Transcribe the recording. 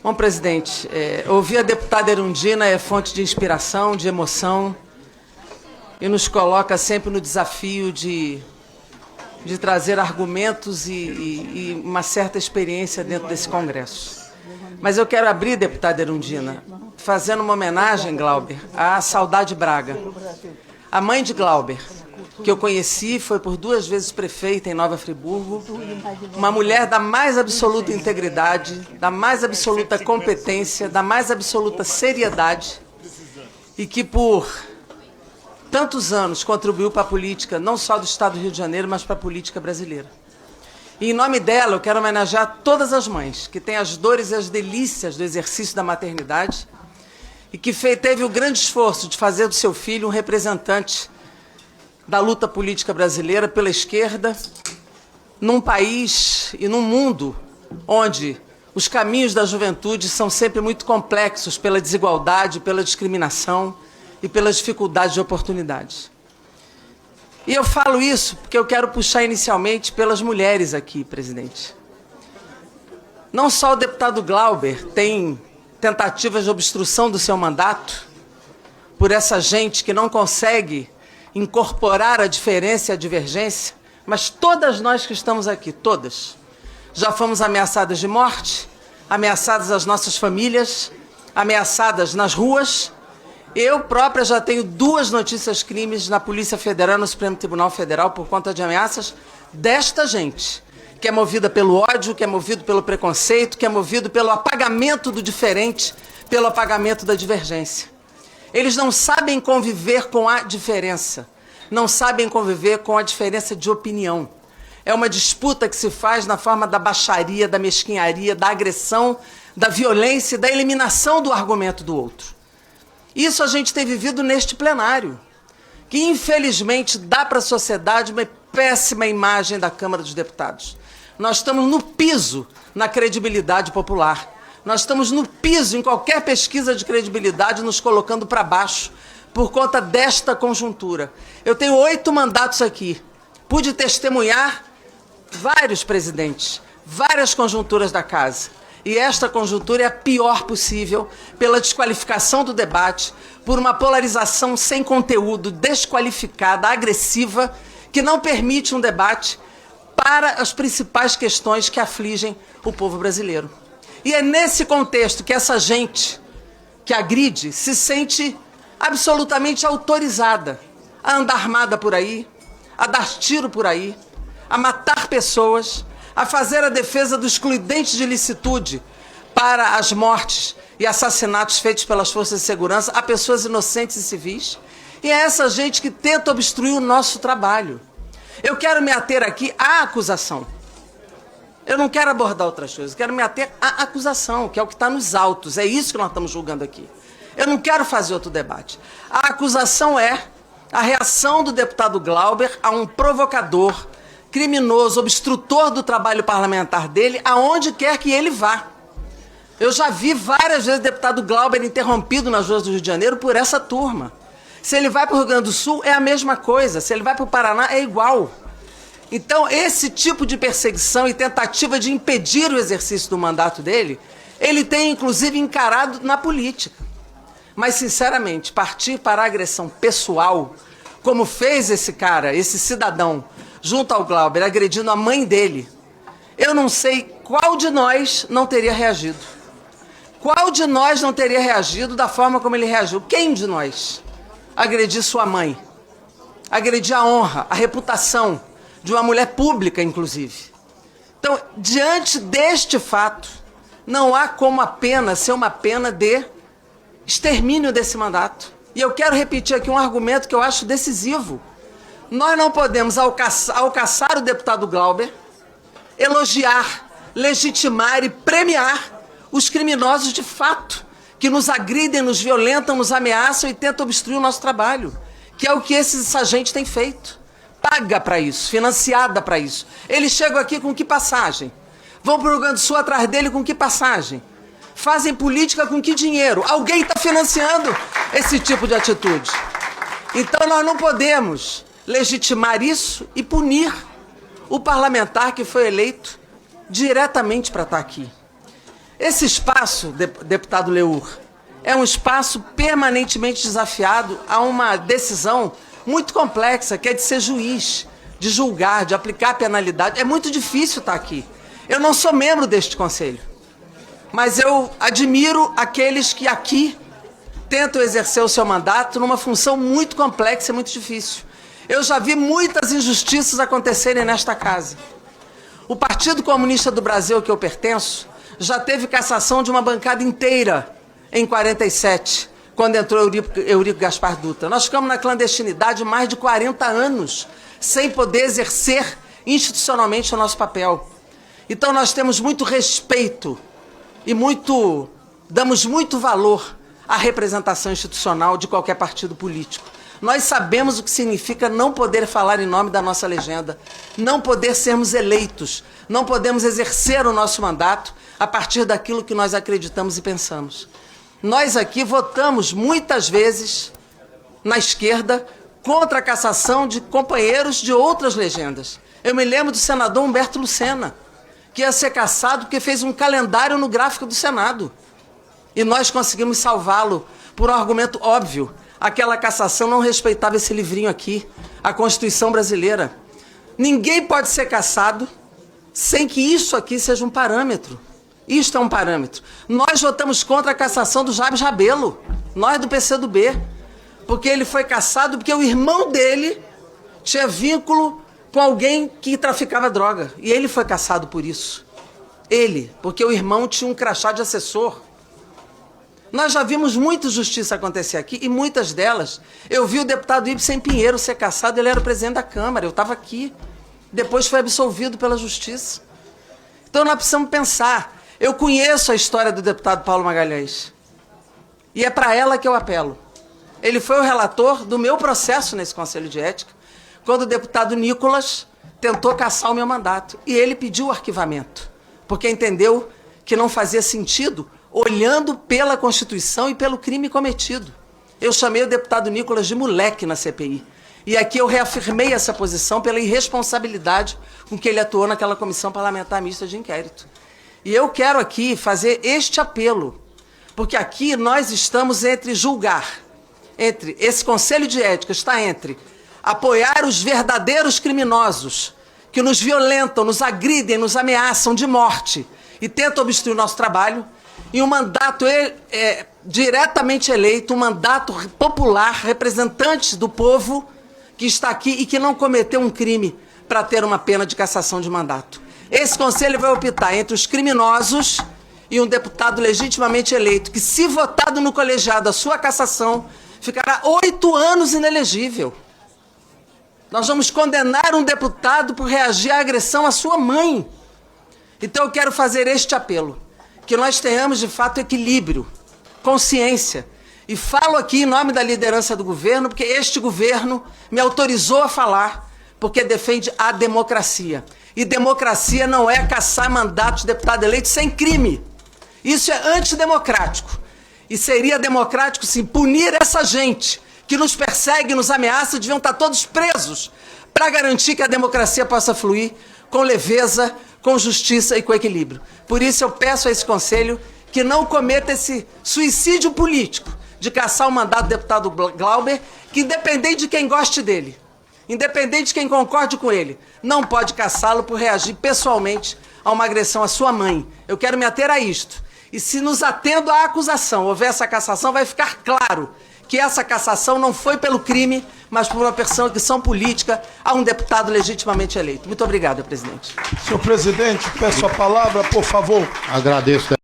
Bom, presidente, ouvir a deputada Erundina é fonte de inspiração, de emoção, e nos coloca sempre no desafio de trazer argumentos e uma certa experiência dentro desse Congresso. Mas eu quero abrir, deputada Erundina, fazendo uma homenagem, Glauber, à Saudade Braga. A mãe de Glauber, que eu conheci, foi por 2 vezes prefeita em Nova Friburgo, uma mulher da mais absoluta integridade, da mais absoluta competência, da mais absoluta seriedade, e que por tantos anos contribuiu para a política, não só do Estado do Rio de Janeiro, mas para a política brasileira. E em nome dela, eu quero homenagear todas as mães, que têm as dores e as delícias do exercício da maternidade, e que teve o grande esforço de fazer do seu filho um representante da luta política brasileira pela esquerda, num país e num mundo onde os caminhos da juventude são sempre muito complexos pela desigualdade, pela discriminação e pelas dificuldades de oportunidade. E eu falo isso porque eu quero puxar inicialmente pelas mulheres aqui, presidente. Não só o deputado Glauber tem tentativas de obstrução do seu mandato por essa gente que não consegue incorporar a diferença e a divergência, mas todas nós que estamos aqui, todas, já fomos ameaçadas de morte, ameaçadas as nossas famílias, ameaçadas nas ruas. Eu própria já tenho 2 notícias crimes na Polícia Federal e no Supremo Tribunal Federal por conta de ameaças desta gente, que é movida pelo ódio, que é movido pelo preconceito, que é movido pelo apagamento do diferente, pelo apagamento da divergência. Eles não sabem conviver com a diferença, não sabem conviver com a diferença de opinião. É uma disputa que se faz na forma da baixaria, da mesquinharia, da agressão, da violência e da eliminação do argumento do outro. Isso a gente tem vivido neste plenário, que infelizmente dá para a sociedade uma péssima imagem da Câmara dos Deputados. Nós estamos no piso na credibilidade popular. Nós estamos no piso em qualquer pesquisa de credibilidade, nos colocando para baixo por conta desta conjuntura. Eu tenho 8 mandatos aqui. Pude testemunhar vários presidentes, várias conjunturas da casa. E esta conjuntura é a pior possível pela desqualificação do debate, por uma polarização sem conteúdo, desqualificada, agressiva, que não permite um debate para as principais questões que afligem o povo brasileiro. E é nesse contexto que essa gente que agride se sente absolutamente autorizada a andar armada por aí, a dar tiro por aí, a matar pessoas, a fazer a defesa do excludente de licitude para as mortes e assassinatos feitos pelas forças de segurança a pessoas inocentes e civis. E é essa gente que tenta obstruir o nosso trabalho. Eu quero me ater aqui à acusação. Eu não quero abordar outras coisas, eu quero me ater à acusação, que é o que está nos autos, é isso que nós estamos julgando aqui. Eu não quero fazer outro debate. A acusação é a reação do deputado Glauber a um provocador, criminoso, obstrutor do trabalho parlamentar dele, aonde quer que ele vá. Eu já vi várias vezes o deputado Glauber interrompido nas ruas do Rio de Janeiro por essa turma. Se ele vai para o Rio Grande do Sul, é a mesma coisa. Se ele vai para o Paraná, é igual. Então, esse tipo de perseguição e tentativa de impedir o exercício do mandato dele, ele tem, inclusive, encarado na política. Mas, sinceramente, partir para a agressão pessoal, como fez esse cara, esse cidadão, junto ao Glauber, agredindo a mãe dele, eu não sei qual de nós não teria reagido. Qual de nós não teria reagido da forma como ele reagiu? Quem de nós agredir sua mãe? Agredir a honra, a reputação de uma mulher pública, inclusive. Então, diante deste fato, não há como a pena ser uma pena de extermínio desse mandato. E eu quero repetir aqui um argumento que eu acho decisivo. Nós não podemos alcaçar o deputado Glauber, elogiar, legitimar e premiar os criminosos de fato, que nos agridem, nos violentam, nos ameaçam e tentam obstruir o nosso trabalho, que é o que essa gente tem feito. Paga para isso, financiada para isso. Eles chegam aqui com que passagem? Vão para o Rio Grande do Sul atrás dele com que passagem? Fazem política com que dinheiro? Alguém está financiando esse tipo de atitude. Então nós não podemos legitimar isso e punir o parlamentar que foi eleito diretamente para estar aqui. Esse espaço, deputado Leur, é um espaço permanentemente desafiado a uma decisão muito complexa, que é de ser juiz, de julgar, de aplicar penalidade. É muito difícil estar aqui. Eu não sou membro deste conselho, mas eu admiro aqueles que aqui tentam exercer o seu mandato numa função muito complexa e muito difícil. Eu já vi muitas injustiças acontecerem nesta casa. O Partido Comunista do Brasil, que eu pertenço, já teve cassação de uma bancada inteira em 47, quando entrou Eurico Gaspar Dutra. Nós ficamos na clandestinidade mais de 40 anos, sem poder exercer institucionalmente o nosso papel. Então nós temos muito respeito e damos muito valor à representação institucional de qualquer partido político. Nós sabemos o que significa não poder falar em nome da nossa legenda, não poder sermos eleitos, não podemos exercer o nosso mandato a partir daquilo que nós acreditamos e pensamos. Nós aqui votamos muitas vezes na esquerda contra a cassação de companheiros de outras legendas. Eu me lembro do senador Humberto Lucena, que ia ser cassado porque fez um calendário no gráfico do Senado. E nós conseguimos salvá-lo por um argumento óbvio. Aquela cassação não respeitava esse livrinho aqui, a Constituição brasileira. Ninguém pode ser cassado sem que isso aqui seja um parâmetro. Isto é um parâmetro. Nós votamos contra a cassação do Jabes Rabelo, nós do PCdoB, porque ele foi cassado porque o irmão dele tinha vínculo com alguém que traficava droga. E ele foi cassado por isso. Ele, porque o irmão tinha um crachá de assessor. Nós já vimos muita justiça acontecer aqui, e muitas delas, eu vi o deputado Ibsen Pinheiro ser cassado, ele era o presidente da Câmara, eu estava aqui. Depois foi absolvido pela justiça. Então nós precisamos pensar. Eu conheço a história do deputado Paulo Magalhães, e é para ela que eu apelo. Ele foi o relator do meu processo nesse Conselho de Ética, quando o deputado Nicolas tentou cassar o meu mandato, e ele pediu o arquivamento, porque entendeu que não fazia sentido olhando pela Constituição e pelo crime cometido. Eu chamei o deputado Nicolas de moleque na CPI. E aqui eu reafirmei essa posição pela irresponsabilidade com que ele atuou naquela comissão parlamentar mista de inquérito. E eu quero aqui fazer este apelo, porque aqui nós estamos entre julgar, entre esse Conselho de Ética está entre apoiar os verdadeiros criminosos que nos violentam, nos agridem, nos ameaçam de morte e tentam obstruir o nosso trabalho, e um mandato diretamente eleito, um mandato popular, representante do povo que está aqui e que não cometeu um crime para ter uma pena de cassação de mandato. Esse conselho vai optar entre os criminosos e um deputado legitimamente eleito, que, se votado no colegiado a sua cassação, ficará 8 anos inelegível. Nós vamos condenar um deputado por reagir à agressão à sua mãe. Então eu quero fazer este apelo, que nós tenhamos, de fato, equilíbrio, consciência. E falo aqui em nome da liderança do governo, porque este governo me autorizou a falar, porque defende a democracia. E democracia não é cassar mandato de deputado eleito sem crime. Isso é antidemocrático. E seria democrático, sim, punir essa gente que nos persegue, nos ameaça, deviam estar todos presos, para garantir que a democracia possa fluir com leveza, com justiça e com equilíbrio. Por isso eu peço a esse Conselho que não cometa esse suicídio político de cassar o mandato do deputado Glauber, que, independente de quem goste dele, independente de quem concorde com ele, não pode cassá-lo por reagir pessoalmente a uma agressão à sua mãe. Eu quero me ater a isto. E se nos atendo à acusação houver essa cassação, vai ficar claro que essa cassação não foi pelo crime, mas por uma perseguição política a um deputado legitimamente eleito. Muito obrigado, presidente. Senhor presidente, peço a palavra, por favor. Agradeço.